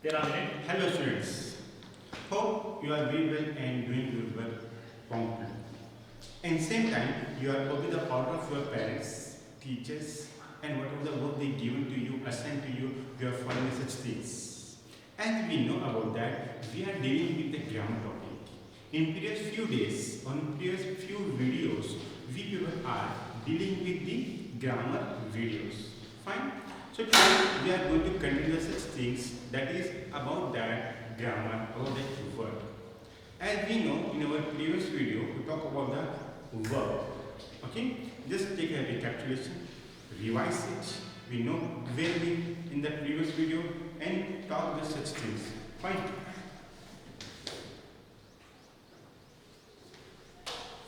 Hello students, hope you are very well and doing your work promptly. And same time, you are obeying the order of your parents, teachers, and whatever the work they given to you, assigned to you, you are following such things. And we know about that, we are dealing with the grammar topic. In previous few days, on previous few videos, we people are dealing with the grammar videos. Fine? So today we are going to continue such things that is about that grammar, about that word. As we know in our previous video, we talk about the verb. Okay? Just take a recapitulation, revise it. We know where we in the previous video and talk about such things. Fine.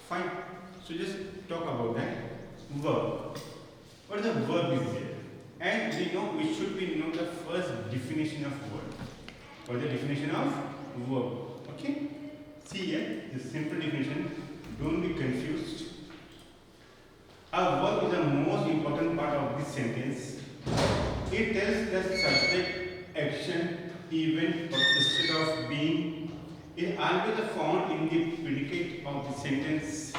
Fine. So just talk about that verb. What is the verb is there? And we know we should be know the first definition of word. What is the definition of verb? Okay? See here, the simple definition. Don't be confused. A verb is the most important part of this sentence. It tells the subject, action, event, or instead of being. It always found in the predicate of the sentence.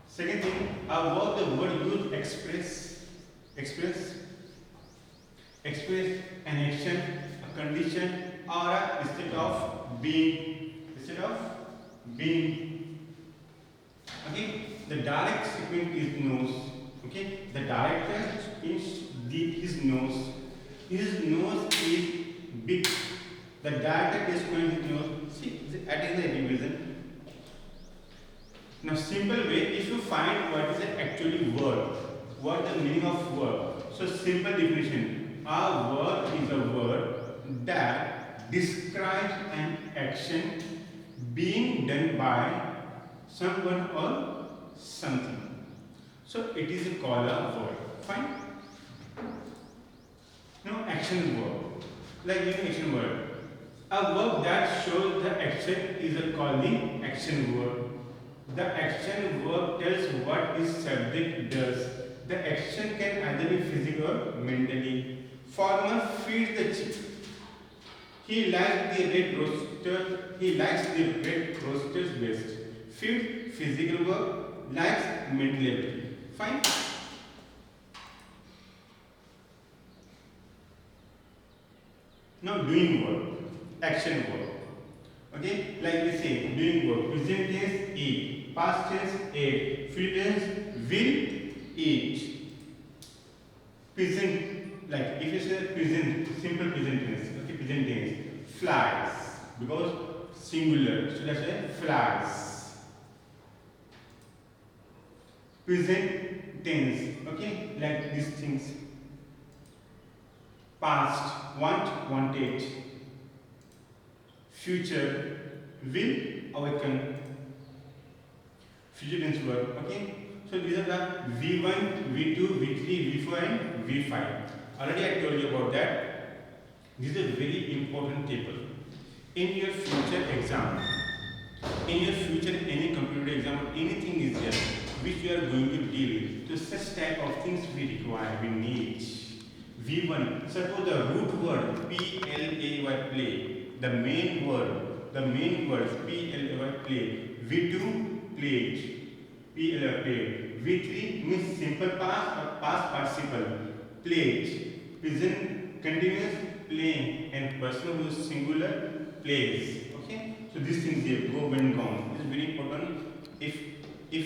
Second thing, a verb, the word used express an action, a condition, or a state of being. Okay, the direct sequence is nose. Okay, the director is his nose. His nose is big. The director is going his nose. See, that is the division. Now, simple way, if you find what is the actually word, what the meaning of word. So, simple definition. A word is a word that describes an action being done by someone or something. So it is called a word. Fine. Now action word. Like action word. A verb that shows the action is called the action word. The action verb tells what its subject does. The action can either be physical or mentally. Farmer feeds the chick. He likes the red roasters best. Feed physical work, likes mental ability. Fine. Now doing work, action work. Okay, like we say, doing work. Present tense eat, past tense ate, future tense will eat. Present. Like if you say present, simple present tense, okay, present tense, flies, because singular, so let's say flies. Present tense, okay, like these things. Past, wanted. Future, will awaken. Future tense verb, okay. So these are the V1, V2, V3, V4 and V5. Already I told you about that. This is a very important table. In your future exam, in your future any computer exam, anything is there which you are going to deal with. So such type of things we require, we need. V1, suppose the root word P-L-A-Y play, the main word P-L-A-Y play. V2 played, P-L-A-Y played. V3 means simple past or past participle. Played. Present continuous playing and person who is singular plays. Okay, so these things here go and gone. This is very important. If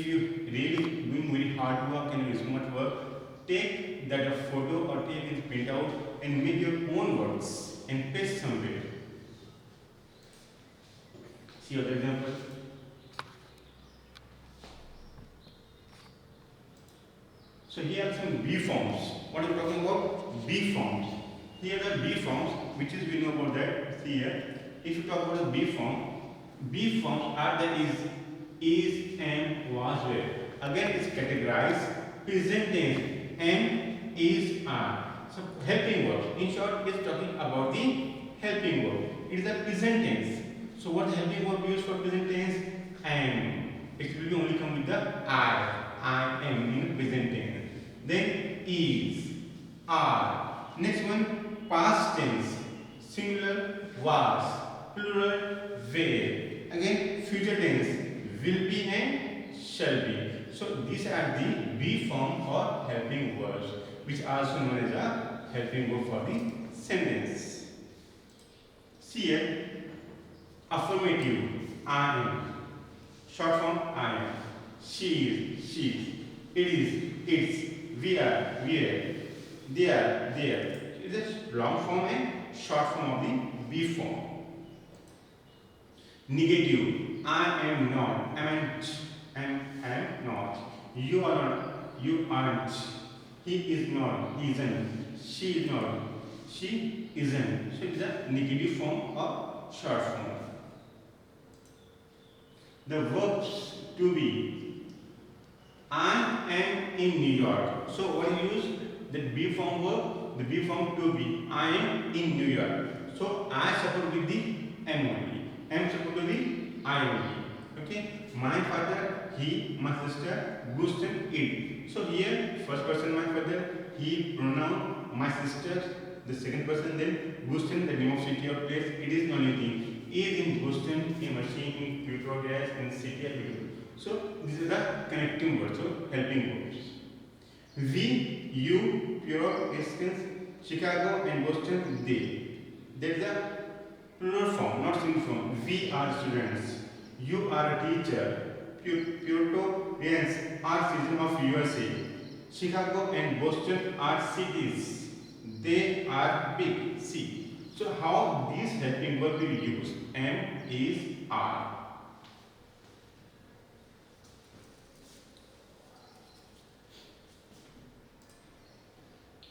you really doing very hard work and smart work, take that a photo or take it print out and make your own words and paste somewhere. See other example. So here are some B forms. What are we talking about? B forms. Here are the B forms, which is we know about that. See here. If you talk about the B forms are the is, am, was, were. Again, it's categorized. Present tense, am, is, are. So helping verb. In short, it's talking about the helping verb. It is a present tense. So what helping verb used for present tense? Am. It will only come with the I am in present tense. Then is, are. Next one, past tense. singular was, plural were. Again, future tense will be and shall be. So these are the be form or helping verbs, which are also known as a helping verb for the sentence. See here, affirmative, I am. Short form, I am. She is, she's. It is, it's. We are, they are, they are. It is long form and short form of the be form. Negative, I am not, am not. You are not, you aren't. He is not, he isn't. She is not, she isn't. So it is a negative form or short form. The verbs to be. I am in New York. So what do you use? The be form verb, the be form to be. I am in New York. So I support with the am only. Am support with the I only. Okay. My father, he, my sister, Gusten, it. So here, first person my father, he pronoun, my sister, the second person then Gusten, the name of city or place. It is the only thing. Is in Gusten, in machine, in Pluto gas, in city or so this is the connecting words, so helping words. We, you, Pure, Eskins, Chicago and Boston, they. That is a plural form, not single form. We are students. You are a teacher. Puerto are citizens of USA. Chicago and Boston are cities. They are big. See. So how these helping verbs will be used? Am, is, are.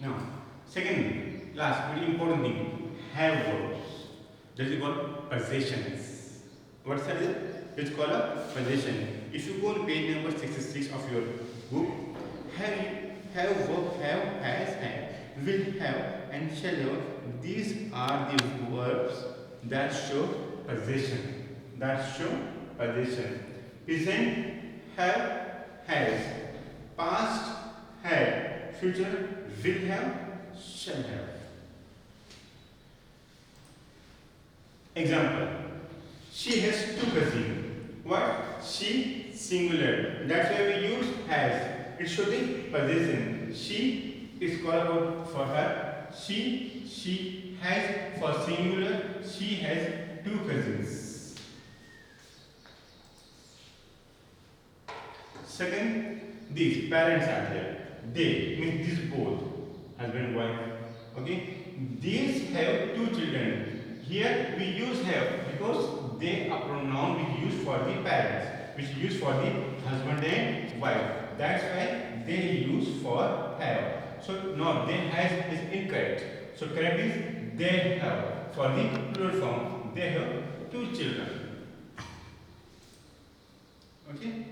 Now, second, last, very important thing, have verbs. That is called possessions. What's that? It's called a possession. If you go on page number 66 of your book, have verb, have, has, have, will have, and shall have. These are the verbs that show possession. Present, have, has. Past, had. Future, will have, shall have. Example. She has two cousins. What? She, singular. That's why we use has. It should be possession. She is called out for her. She has for singular. She has two cousins. Second, these parents are there. They means these both, husband and wife. Okay, these have two children. Here we use have because they are pronoun we use for the parents, which use for the husband and wife. That's why they use for have. So no, they has is incorrect. So correct is they have. For the plural form, they have two children. Okay.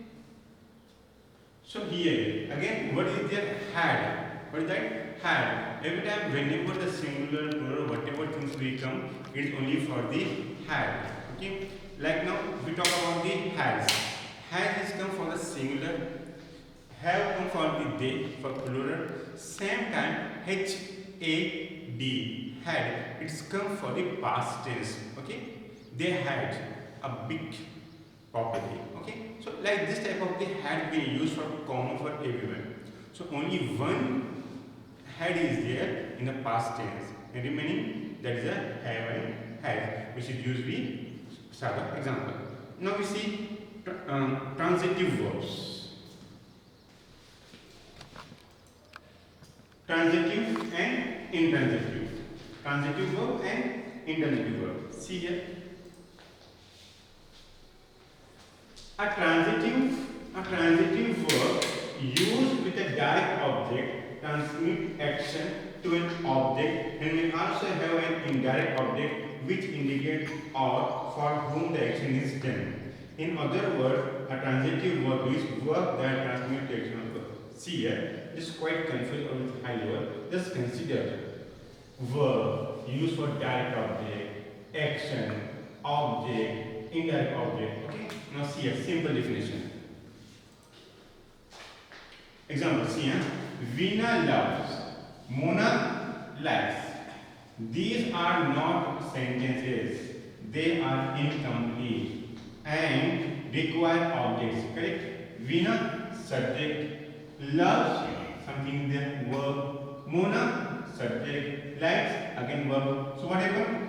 So here again, what is there? Had. What is that? Had. Every time, whenever the singular, plural, whatever things will come, it is only for the had. Okay. Like now, we talk about the has. Has is come for the singular. Have come for the they for plural. Same time, had. Had. It's come for the past tense. Okay. They had a big property. Okay. So like this type of the had been used for common for everyone. So only one had is there in the past tense, and remaining that is a have and had, which is used with start example. Now we see transitive verbs. Transitive and intransitive. Transitive verb and intransitive verb. See here. A transitive verb used with a direct object transmit action to an object and may also have an indirect object which indicates or for whom the action is done. In other words, a transitive verb is verb that transmits action. See here, this is quite confused on high level. Just consider verb used for direct object, action, object, indirect object. Okay. Now see a simple definition. Example, see Veena loves, Mona likes. These are not sentences. They are incomplete and require objects. Correct? Vina, subject. Loves, something there, verb. Mona, subject. Likes, again verb. So what happened?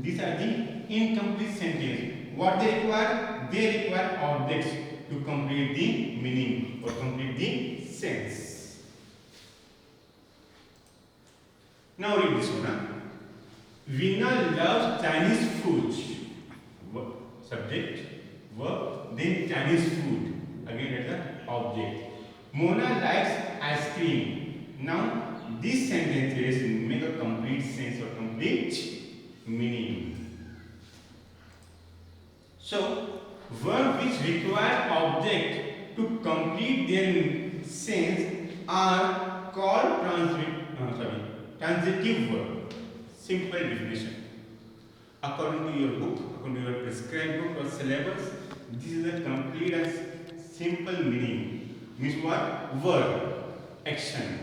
These are the incomplete sentences. What they require? They require objects to complete the meaning or complete the sense. Now read this one. Huh? Veena loves Chinese food. Subject, verb, then Chinese food. Again, that's the object. Mona likes ice cream. Now, these sentences make a complete sense or complete meaning. So, verbs which require object to complete their sense are called transitive verb. Simple definition. According to your book, according to your prescribed book or syllabus, this is a complete and simple meaning. Means what? Verb, action,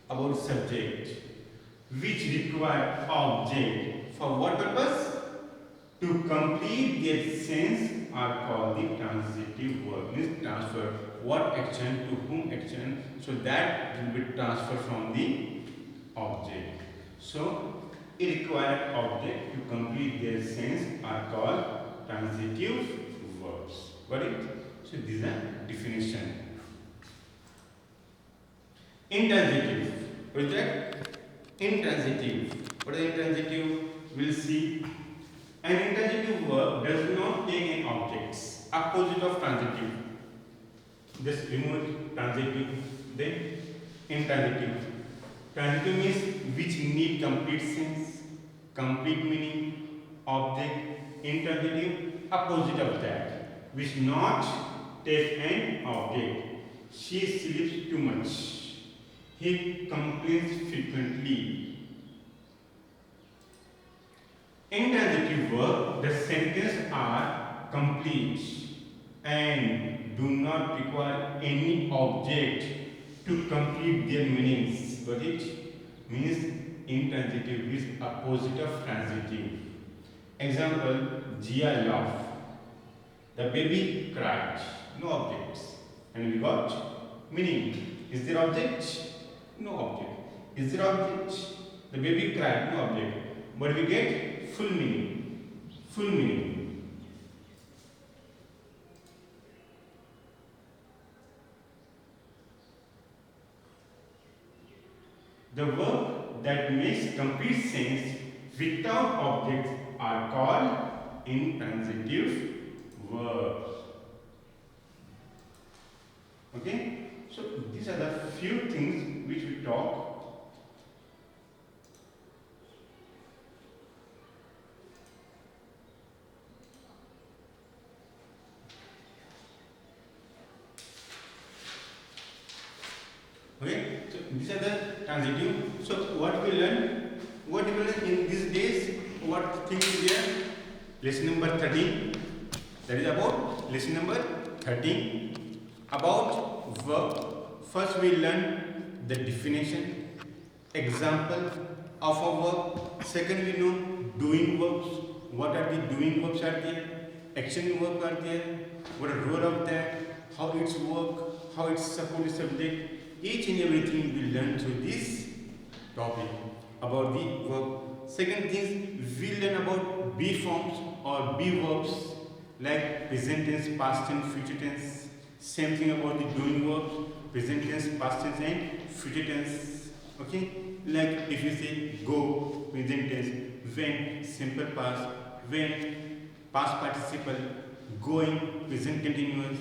about subject, which require object. For what purpose? To complete their sense are called the transitive verb. Means transfer. What action to whom action, so that will be transferred from the object. So, required object to complete their sense are called transitive verbs. Got it? So these are definition. Intransitive. What is that? Intransitive. What is intransitive? We'll see. An intransitive verb does not take any objects. Opposite of transitive. Just remove transitive. Then intransitive. Transitive means which need complete sense, complete meaning, object. Intransitive, opposite of that, which not take an object. She sleeps too much. He complains frequently. Intransitive verb, the sentences are complete and do not require any object to complete their meanings. Got it? Means intransitive is opposite of transitive. Example, Jia laughed. The baby cried. No objects. And we got meaning. Is there object? No object. Is there object? The baby cried. No object. But we get full meaning. Full meaning. The verb that makes complete sense without objects are called intransitive verbs. Okay? So these are the few things which we talk. Okay? So these are the transitive. So what we learn? What we learn in these days? What things is there? Lesson number 13. That is about lesson number 13. About verb. First we learn the definition, example of a verb. Second we know doing verbs. What are the doing verbs are there? Action verbs are there. What are role of that? How it's work? How it's supposed subject? Each and everything we learn through this topic about the verb. Second thing, we learn about be forms or be verbs like present tense, past tense, future tense. Same thing about the doing verbs, present tense, past tense and future tense. Okay? Like if you say go, present tense, went, simple past, went, past participle, going, present continuous,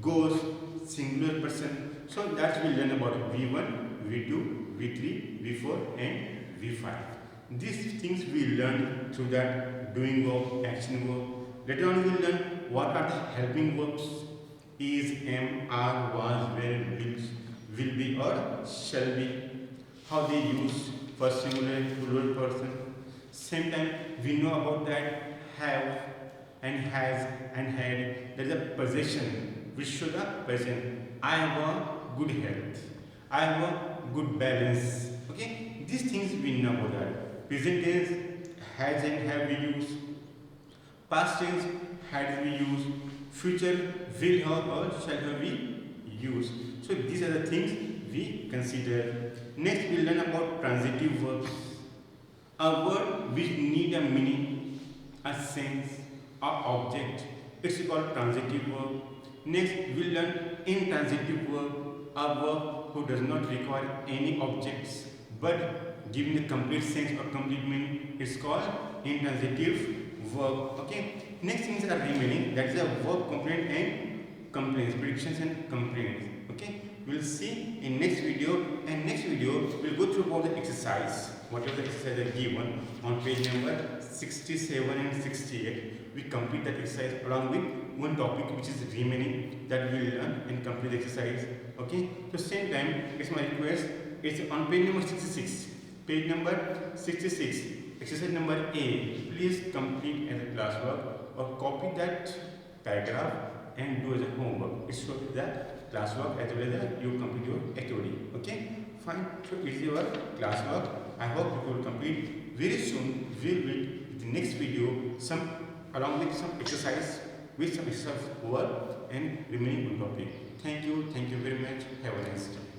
goes, singular person. So that's we learn about V1, V2, V3, V4 and V5. These things we learn through that doing verb, action verb. Later on we will learn what are the helping verbs. Is, am, are, was, will be or shall be. How they use for singular, plural person. Same time we know about that have and has and had. There is a possession which shows a present. I have a good health. I have a good balance. Okay? These things we know about that. present tense has and have we use, past tense had we use, future will have or shall have we use. So these are the things we consider. Next we learn about transitive verbs, a word which need a meaning, a sense, a object. It's called transitive verb. Next we learn intransitive verb, a verb who does not require any objects but giving a complete sense or complete meaning. It's called intransitive verb. Okay. Next things are remaining. That is a verb component and complaints, predictions and complaints. Okay. We'll see in next video, and next video we'll go through about the exercise. Whatever the exercise are given on page number 67 and 68, we complete that exercise along with one topic which is remaining, that we will learn and complete the exercise. Okay. So same time, it's my request. It's on page number 66. Page number 66. Exercise number A. Please complete as a classwork or copy that paragraph and do as a homework. It shows that classwork as well as you complete your activity. Okay, fine. So it's your classwork. I hope you will complete very soon. We'll meet the next video along with some exercise work and remaining on topic. Thank you very much. Have a nice day.